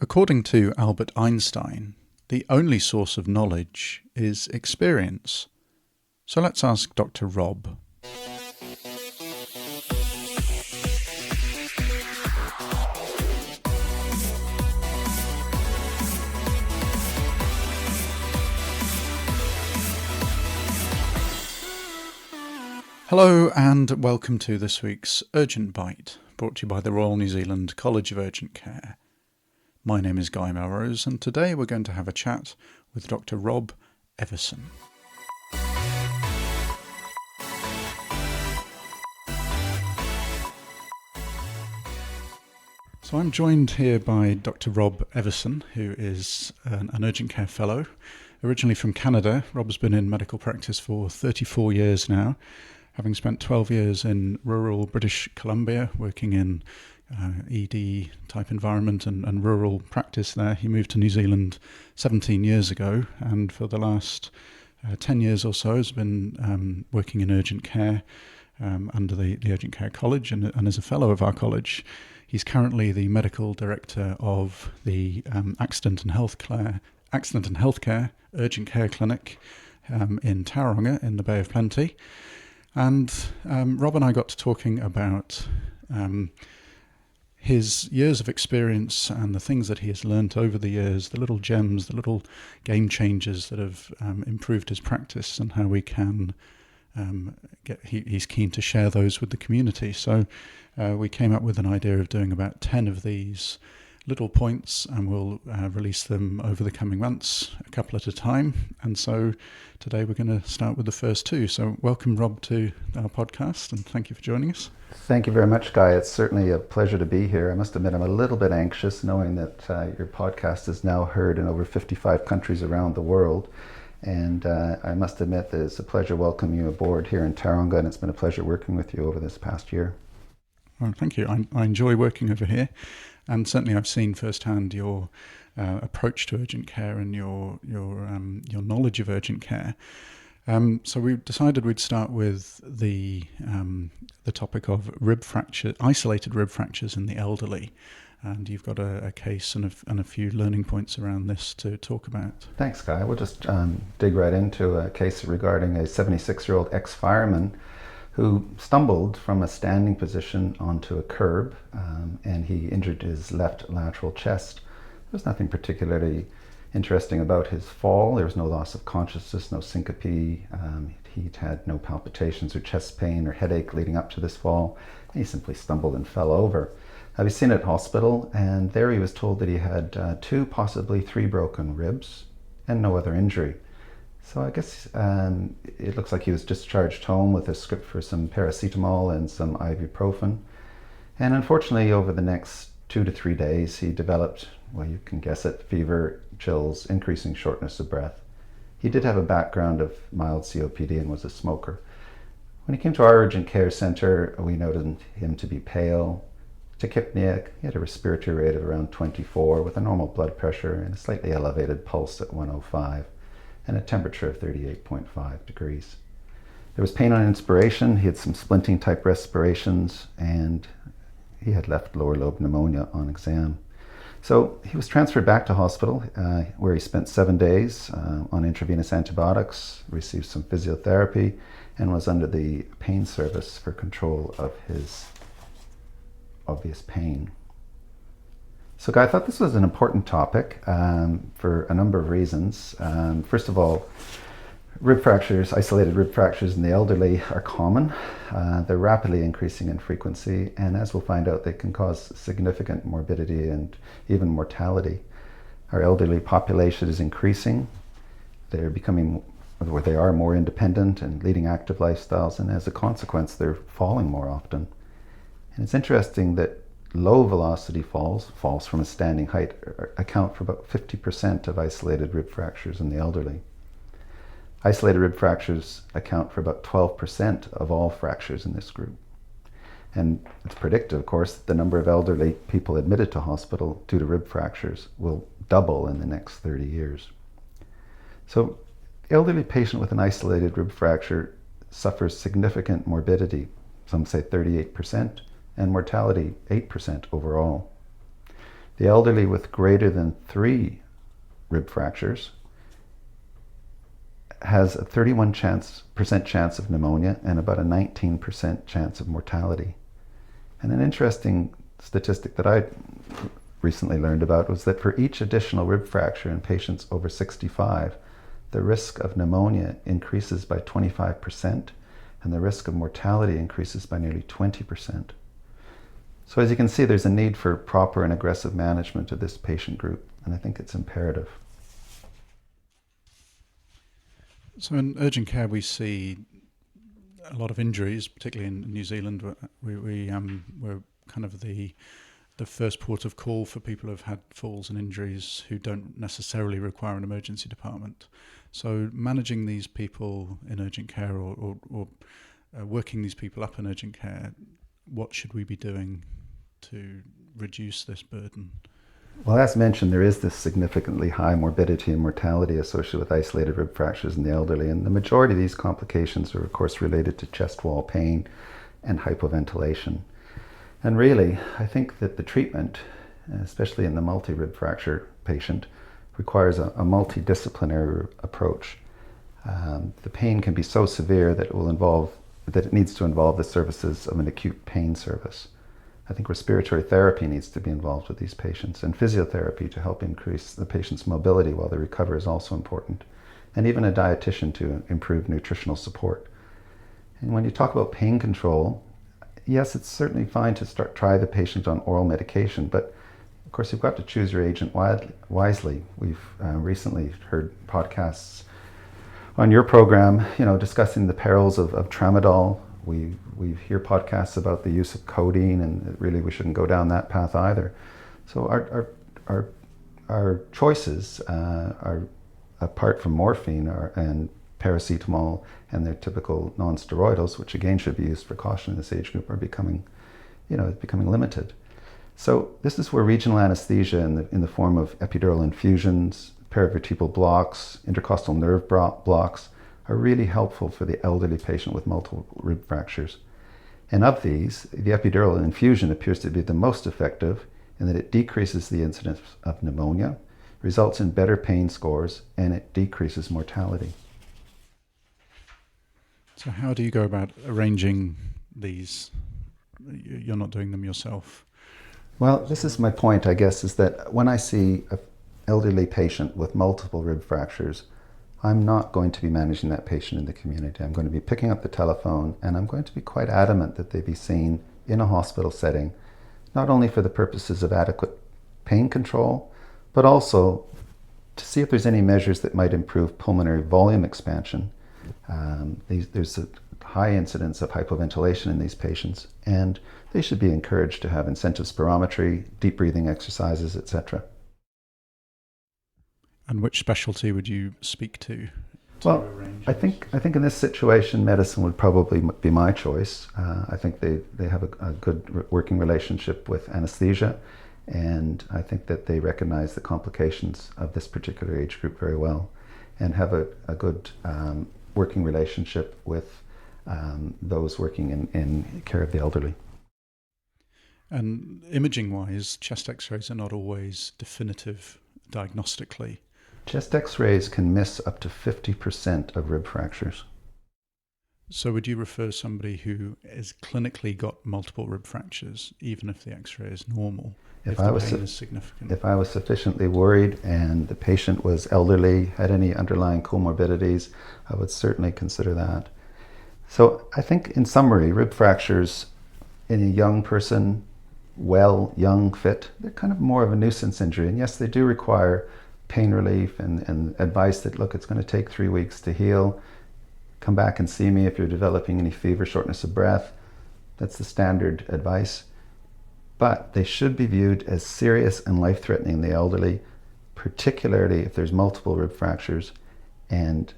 According to Albert Einstein, the only source of knowledge is experience. So let's ask Dr. Rob. Hello and welcome to this week's Urgent Bite, brought to you by the Royal New Zealand College of Urgent Care. My name is Guy Melrose, and today we're going to have a chat with Dr. Rob Evison. So I'm joined here by Dr. Rob Evison, who is an urgent care fellow. Originally from Canada, Rob's been in medical practice for 34 years now, having spent 12 years in rural British Columbia, working in ED type environment and rural practice there. He moved to New Zealand 17 years ago, and for the last 10 years or so has been working in urgent care under the Urgent Care College and as a fellow of our college. He's currently the medical director of the Accident and Healthcare Urgent Care Clinic in Tauranga in the Bay of Plenty. And Rob and I got to talking about his years of experience and the things that he has learnt over the years, the little gems, the little game changers that have improved his practice, and how we can he's keen to share those with the community. So we came up with an idea of doing about 10 of these little points, and we'll release them over the coming months, a couple at a time. And so today we're going to start with the first two. So welcome, Rob, to our podcast, and thank you for joining us. Thank you very much, Guy. It's certainly a pleasure to be here. I must admit I'm a little bit anxious knowing that your podcast is now heard in over 55 countries around the world. And I must admit that it's a pleasure welcoming you aboard here in Tauranga, and it's been a pleasure working with you over this past year. Well, thank you. I enjoy working over here. And certainly I've seen firsthand your approach to urgent care and your knowledge of urgent care. So we decided we'd start with the topic of isolated rib fractures in the elderly. And you've got a case and a few learning points around this to talk about. Thanks, Guy. We'll just dig right into a case regarding a 76-year-old ex-fireman who stumbled from a standing position onto a curb, and he injured his left lateral chest. There was nothing particularly interesting about his fall. There was no loss of consciousness, no syncope. He'd had no palpitations or chest pain or headache leading up to this fall. He simply stumbled and fell over. He was seen at hospital, and there he was told that he had 2, possibly 3 broken ribs and no other injury. So I guess it looks like he was discharged home with a script for some paracetamol and some ibuprofen. And unfortunately, over the next 2 to 3 days, he developed, well, you can guess it, fever, chills, increasing shortness of breath. He did have a background of mild COPD and was a smoker. When he came to our urgent care center, we noted him to be pale, tachypneic. He had a respiratory rate of around 24 with a normal blood pressure and a slightly elevated pulse at 105. And a temperature of 38.5 degrees. There was pain on inspiration. He had some splinting type respirations, and he had left lower lobe pneumonia on exam. So he was transferred back to hospital where he spent 7 days on intravenous antibiotics, received some physiotherapy, and was under the pain service for control of his obvious pain. So, Guy, I thought this was an important topic for a number of reasons. First of all, isolated rib fractures in the elderly are common. They're rapidly increasing in frequency, and as we'll find out, they can cause significant morbidity and even mortality. Our elderly population is increasing. They are more independent and leading active lifestyles, and as a consequence, they're falling more often. And it's interesting that low velocity falls from a standing height, account for about 50% of isolated rib fractures in the elderly. Isolated rib fractures account for about 12% of all fractures in this group. And it's predicted, of course, that the number of elderly people admitted to hospital due to rib fractures will double in the next 30 years. So, the elderly patient with an isolated rib fracture suffers significant morbidity, some say 38%, and mortality 8% overall. The elderly with greater than 3 rib fractures has a 31% chance of pneumonia and about a 19% chance of mortality. And an interesting statistic that I recently learned about was that for each additional rib fracture in patients over 65, the risk of pneumonia increases by 25% and the risk of mortality increases by nearly 20%. So as you can see, there's a need for proper and aggressive management of this patient group, and I think it's imperative. So in urgent care, we see a lot of injuries, particularly in New Zealand. We're kind of the first port of call for people who've had falls and injuries who don't necessarily require an emergency department. So managing these people in urgent care or working these people up in urgent care, what should we be doing to reduce this burden? Well, as mentioned, there is this significantly high morbidity and mortality associated with isolated rib fractures in the elderly, and the majority of these complications are, of course, related to chest wall pain and hypoventilation. And really, I think that the treatment, especially in the multi-rib fracture patient, requires a multidisciplinary approach. The pain can be so severe that it needs to involve the services of an acute pain service. I think respiratory therapy needs to be involved with these patients, and physiotherapy to help increase the patient's mobility while they recover is also important, and even a dietitian to improve nutritional support. And when you talk about pain control, yes, it's certainly fine to try the patient on oral medication, but of course you've got to choose your agent wisely. We've recently heard podcasts on your program, discussing the perils of tramadol. We hear podcasts about the use of codeine, and really we shouldn't go down that path either. So our choices are, apart from morphine and paracetamol and their typical non-steroidals, which again should be used for caution in this age group, are becoming limited. So this is where regional anesthesia in the form of epidural infusions, paravertebral blocks, intercostal nerve blocks are really helpful for the elderly patient with multiple rib fractures. And of these, the epidural infusion appears to be the most effective in that it decreases the incidence of pneumonia, results in better pain scores, and it decreases mortality. So how do you go about arranging these? You're not doing them yourself. Well, this is my point, I guess, is that when I see an elderly patient with multiple rib fractures, I'm not going to be managing that patient in the community. I'm going to be picking up the telephone, and I'm going to be quite adamant that they be seen in a hospital setting, not only for the purposes of adequate pain control, but also to see if there's any measures that might improve pulmonary volume expansion. There's a high incidence of hypoventilation in these patients, and they should be encouraged to have incentive spirometry, deep breathing exercises, etc. And which specialty would you speak to Well, arrange I think in this situation, medicine would probably be my choice. I think they have a good working relationship with anesthesia, and I think that they recognize the complications of this particular age group very well, and have a good working relationship with those working in care of the elderly. And imaging-wise, chest x-rays are not always definitive diagnostically. Chest x-rays can miss up to 50% of rib fractures. So would you refer somebody who has clinically got multiple rib fractures, even if the x-ray is normal, if the pain is significant? If I was sufficiently worried and the patient was elderly, had any underlying comorbidities, I would certainly consider that. So I think in summary, rib fractures in a young person, well, young, fit, they're kind of more of a nuisance injury. And yes, they do require pain relief and advice that, look, it's going to take 3 weeks to heal. Come back and see me if you're developing any fever, shortness of breath. That's the standard advice. But they should be viewed as serious and life-threatening in the elderly, particularly if there's multiple rib fractures, and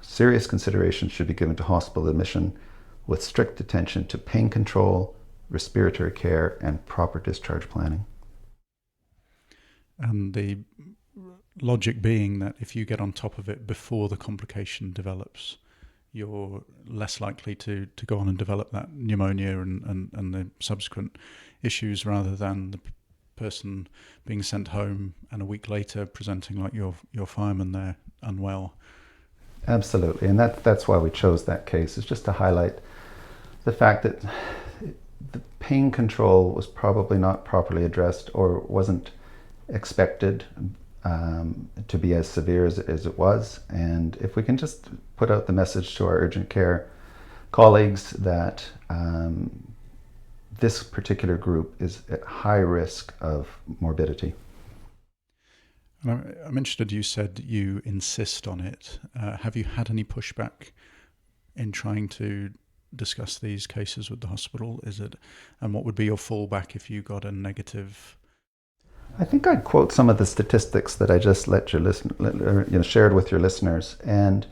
serious consideration should be given to hospital admission with strict attention to pain control, respiratory care, and proper discharge planning. And the logic being that if you get on top of it before the complication develops, you're less likely to go on and develop that pneumonia and the subsequent issues, rather than person being sent home and a week later presenting like your fireman there unwell. Absolutely, and that's why we chose that case, is just to highlight the fact that the pain control was probably not properly addressed or wasn't expected to be as severe as it was. And if we can just put out the message to our urgent care colleagues that this particular group is at high risk of morbidity. I'm interested, you said you insist on it. Have you had any pushback in trying to discuss these cases with the hospital? And what would be your fallback if you got a negative? I think I'd quote some of the statistics that I just shared with your listeners. And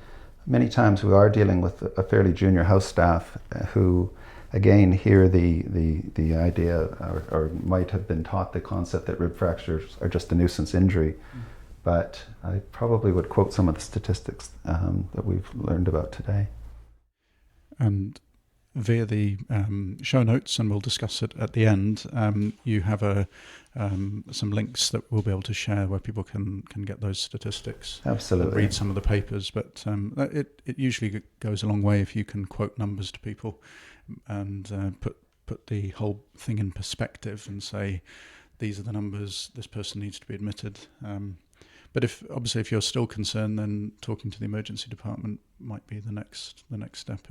many times we are dealing with a fairly junior house staff who, again, hear the idea or might have been taught the concept that rib fractures are just a nuisance injury. But I probably would quote some of the statistics that we've learned about today. And via the show notes, and we'll discuss it at the end, you have some links that we'll be able to share where people can get those statistics. Absolutely. Read some of the papers, but it usually goes a long way if you can quote numbers to people and put the whole thing in perspective and say, these are the numbers, this person needs to be admitted. But if you're still concerned, then talking to the emergency department might be the next step.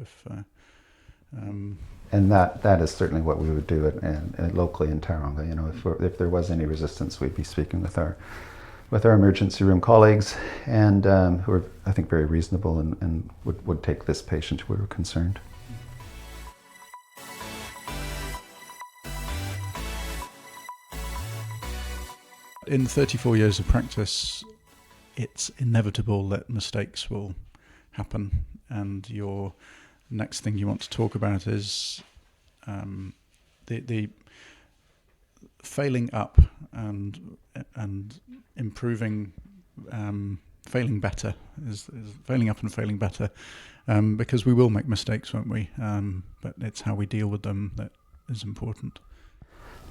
And that is certainly what we would do locally in Tauranga. You know, if there was any resistance, we'd be speaking with our emergency room colleagues, and who are, I think, very reasonable and would take this patient who we were concerned. In 34 years of practice, it's inevitable that mistakes will happen, and your next thing you want to talk about is the failing up and improving, failing better is failing up and failing better, because we will make mistakes, won't we? But it's how we deal with them that is important.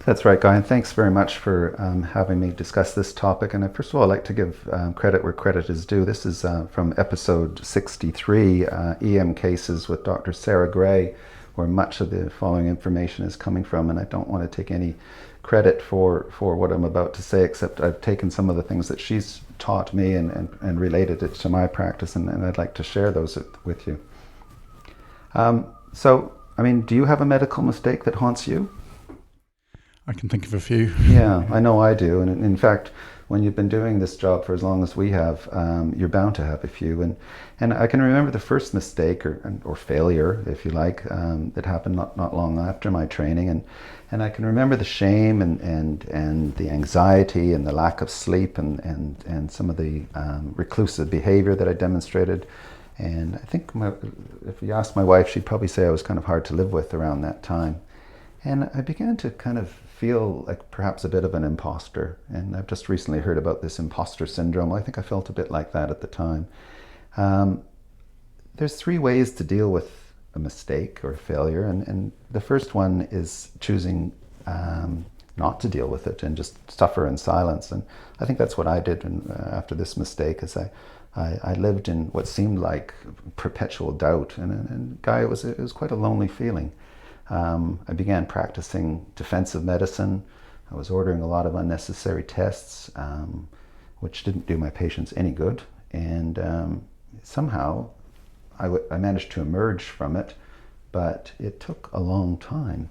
That's right, Guy, and thanks very much for having me discuss this topic. And first of all, I'd like to give credit where credit is due. This is from episode 63, EM Cases with Dr. Sarah Gray, where much of the following information is coming from. And I don't want to take any credit for what I'm about to say, except I've taken some of the things that she's taught me and related it to my practice, and I'd like to share those with you. So, I mean, do you have a medical mistake that haunts you? I can think of a few. Yeah, I know I do. And in fact, when you've been doing this job for as long as we have, you're bound to have a few. And I can remember the first mistake or failure, if you like, that happened not long after my training. And I can remember the shame and the anxiety and the lack of sleep and some of the reclusive behavior that I demonstrated. And I think if you ask my wife, she'd probably say I was kind of hard to live with around that time. And I began to kind of feel like perhaps a bit of an imposter. And I've just recently heard about this imposter syndrome. I think I felt a bit like that at the time. There's three ways to deal with a mistake or a failure. And the first one is choosing not to deal with it and just suffer in silence. And I think that's what I did after this mistake, is I lived in what seemed like perpetual doubt. And Guy, it was quite a lonely feeling. I began practicing defensive medicine. I was ordering a lot of unnecessary tests, which didn't do my patients any good. And somehow I managed to emerge from it, but it took a long time.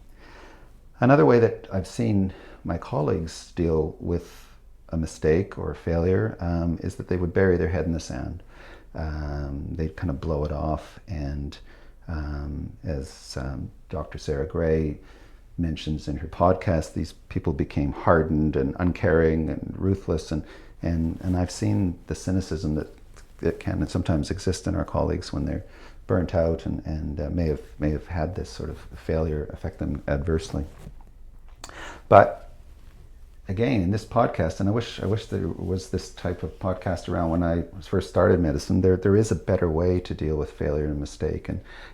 Another way that I've seen my colleagues deal with a mistake or a failure is that they would bury their head in the sand. They'd kind of blow it off, and as Dr. Sarah Gray mentions in her podcast, these people became hardened and uncaring and ruthless, and I've seen the cynicism that can sometimes exist in our colleagues when they're burnt out and may have had this sort of failure affect them adversely. But again, in this podcast, and I wish there was this type of podcast around when I first started medicine, there is a better way to deal with failure and mistake,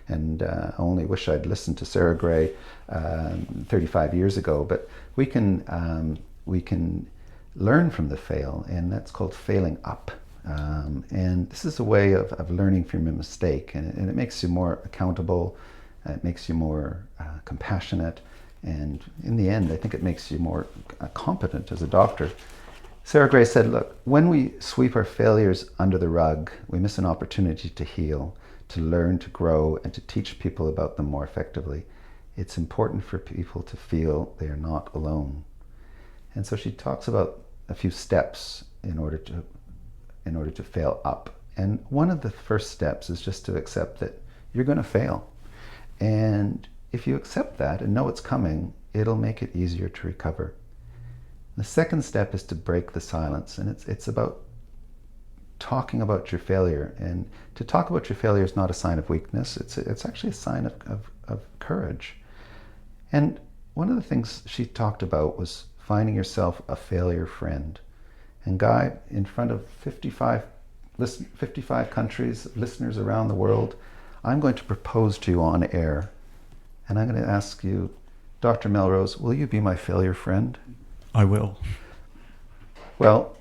and I only wish I'd listened to Sarah Gray 35 years ago. But we can we can learn from the fail, and that's called failing up. And this is a way of learning from a mistake, and it makes you more accountable, it makes you more compassionate, and in the end, I think it makes you more competent as a doctor. Sarah Gray said, look, when we sweep our failures under the rug, we miss an opportunity to heal, to learn, to grow, and to teach people about them more effectively. It's important for people to feel they are not alone. And so she talks about a few steps in order to fail up. And one of the first steps is just to accept that you're going to fail. And if you accept that and know it's coming, it'll make it easier to recover. The second step is to break the silence, and it's about talking about your failure. And to talk about your failure is not a sign of weakness, it's actually a sign of courage. And one of the things she talked about was finding yourself a failure friend. And Guy, in front of 55 countries, listeners around the world, I'm going to propose to you on air. And I'm going to ask you, Dr. Melrose, will you be my failure friend? I will. Well,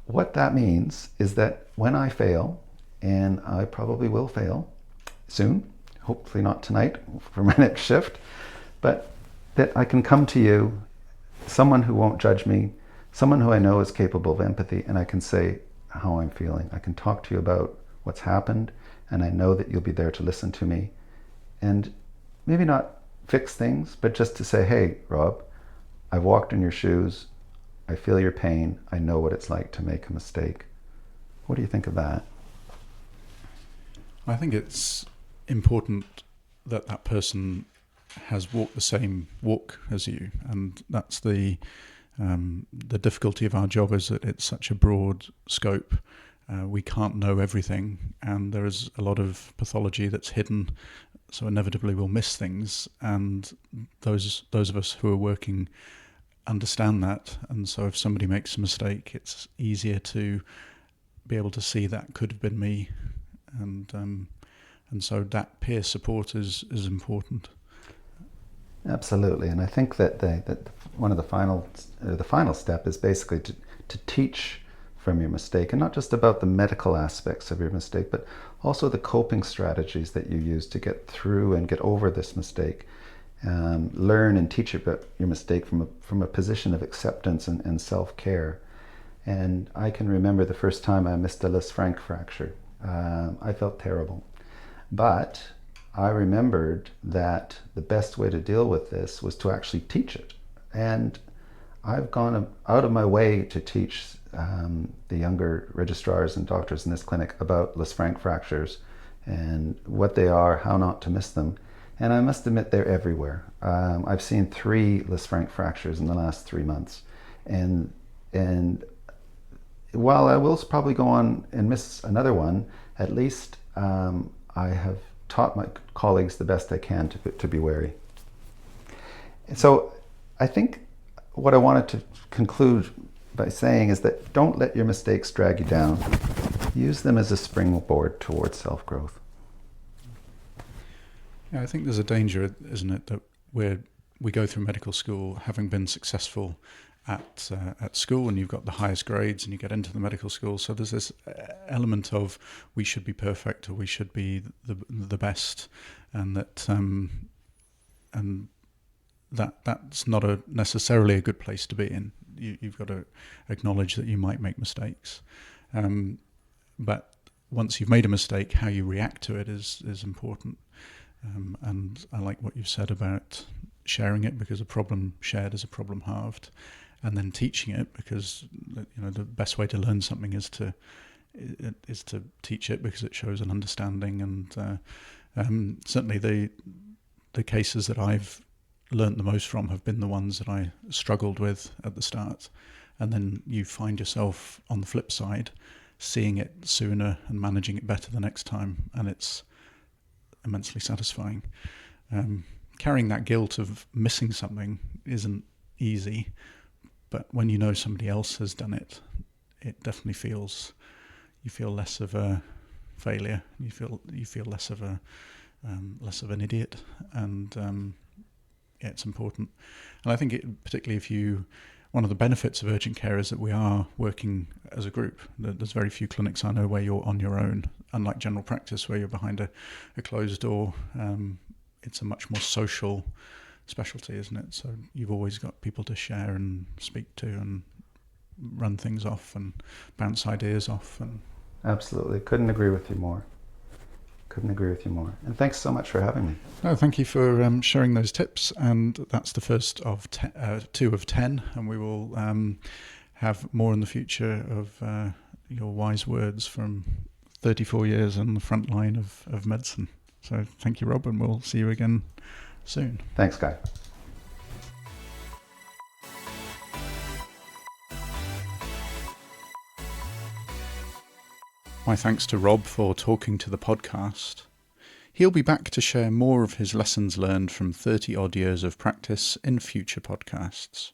what that means is that when I fail, and I probably will fail soon, hopefully not tonight for my next shift, but that I can come to you, someone who won't judge me, someone who I know is capable of empathy, and I can say how I'm feeling. I can talk to you about what's happened, and I know that you'll be there to listen to me. And maybe not fix things, but just to say, hey, Rob, I've walked in your shoes. I feel your pain. I know what it's like to make a mistake. What do you think of that? I think it's important that that person has walked the same walk as you, and that's the difficulty of our job, is that it's such a broad scope. We can't know everything, and there is a lot of pathology that's hidden, so inevitably we'll miss things, and those of us who are working understand that. And so if somebody makes a mistake, it's easier to be able to see that could have been me, and so that peer support is important. Absolutely, and I think that one of the final step is basically to teach from your mistake, and not just about the medical aspects of your mistake, but also the coping strategies that you use to get through and get over this mistake. Learn and teach about your mistake from a position of acceptance and self-care. And I can remember the first time I missed a Lisfranc fracture. I felt terrible, but I remembered that the best way to deal with this was to actually teach it. And I've gone out of my way to teach the younger registrars and doctors in this clinic about Lisfranc fractures and what they are, how not to miss them. And I must admit, they're everywhere. I've seen 3 Lisfranc fractures in the last 3 months. And while I will probably go on and miss another one, at least I have taught my colleagues the best I can to be wary. And so I think what I wanted to conclude by saying is that don't let your mistakes drag you down. Use them as a springboard towards self-growth. Yeah, I think there's a danger, isn't it, that we go through medical school having been successful at school, and you've got the highest grades, and you get into the medical school. So there's this element of we should be perfect, or we should be the best, and that's not necessarily a good place to be in. You've got to acknowledge that you might make mistakes, but once you've made a mistake, how you react to it is important. And I like what you've said about sharing it, because a problem shared is a problem halved, and then teaching it, because the best way to learn something is to teach it, because it shows an understanding. And certainly the cases that I've learnt the most from have been the ones that I struggled with at the start, and then you find yourself on the flip side seeing it sooner and managing it better the next time, and it's immensely satisfying. Carrying that guilt of missing something isn't easy, but when you know somebody else has done it, it definitely feels, you feel less of a failure. You feel less of an idiot, and yeah, it's important. And I think particularly if you one of the benefits of urgent care is that we are working as a group. There's very few clinics I know where you're on your own, unlike general practice where you're behind a closed door. It's a much more social specialty, isn't it? So you've always got people to share and speak to and run things off and bounce ideas off. And Absolutely. Couldn't agree with you more. And thanks so much for having me. No, thank you for sharing those tips. And that's the first of 2 of 10. And we will have more in the future of your wise words from 34 years on the front line of medicine. So thank you, Rob, and we'll see you again soon. Thanks, Guy. My thanks to Rob for talking to the podcast. He'll be back to share more of his lessons learned from 30-odd years of practice in future podcasts.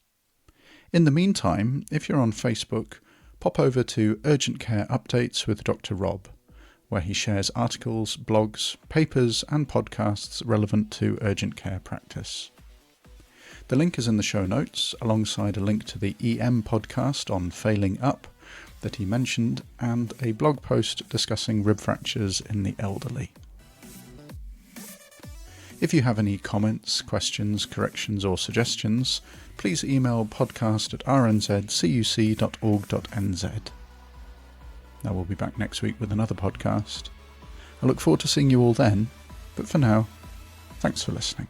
In the meantime, if you're on Facebook, pop over to Urgent Care Updates with Dr. Rob, where he shares articles, blogs, papers and podcasts relevant to urgent care practice. The link is in the show notes, alongside a link to the EM podcast on failing up that he mentioned, and a blog post discussing rib fractures in the elderly. If you have any comments, questions, corrections or suggestions, please email podcast@rnzcuc.org.nz. Now we'll be back next week with another podcast. I look forward to seeing you all then, but for now, thanks for listening.